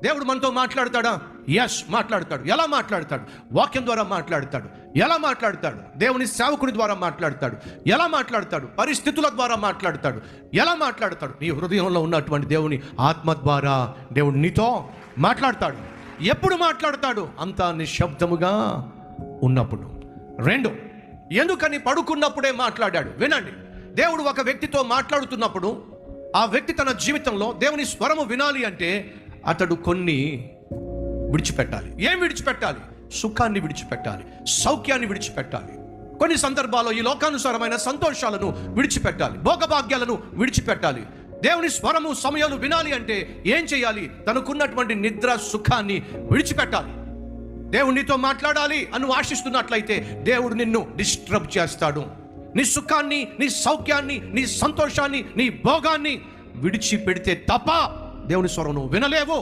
దేవుడు మనతో మాట్లాడతాడా? ఎస్, మాట్లాడతాడు. ఎలా మాట్లాడతాడు? వాక్యం ద్వారా మాట్లాడతాడు. ఎలా మాట్లాడతాడు? దేవుని సేవకుని ద్వారా మాట్లాడతాడు. ఎలా మాట్లాడతాడు? పరిస్థితుల ద్వారా మాట్లాడతాడు. ఎలా మాట్లాడతాడు? నీ హృదయంలో ఉన్నటువంటి దేవుని ఆత్మ ద్వారా దేవుడు నీతో మాట్లాడతాడు. ఎప్పుడు మాట్లాడతాడు? అంతా నిశ్శబ్దముగా ఉన్నప్పుడు. 2, ఎందుకని పడుకున్నప్పుడే మాట్లాడాడు? వినండి, దేవుడు ఒక వ్యక్తితో మాట్లాడుతున్నప్పుడు ఆ వ్యక్తి తన జీవితంలో దేవుని స్వరము వినాలి అంటే అతడు కొన్ని విడిచిపెట్టాలి. ఏం విడిచిపెట్టాలి? సుఖాన్ని విడిచిపెట్టాలి, సౌఖ్యాన్ని విడిచిపెట్టాలి. కొన్ని సందర్భాల్లో ఈ లోకానుసారమైన సంతోషాలను విడిచిపెట్టాలి, భోగభాగ్యాలను విడిచిపెట్టాలి. దేవుని స్వరము సమయాలు వినాలి అంటే ఏం చేయాలి? తనకున్నటువంటి నిద్ర సుఖాన్ని విడిచిపెట్టాలి. దేవుడు నీతో మాట్లాడాలి అని ఆశిస్తున్నట్లయితే దేవుడు నిన్ను డిస్టర్బ్ చేస్తాడు. నీ సుఖాన్ని, నీ సౌఖ్యాన్ని, నీ సంతోషాన్ని, నీ భోగాన్ని విడిచిపెడితే తప్ప దేవుని స్వరం నువ్వు వినలేవు.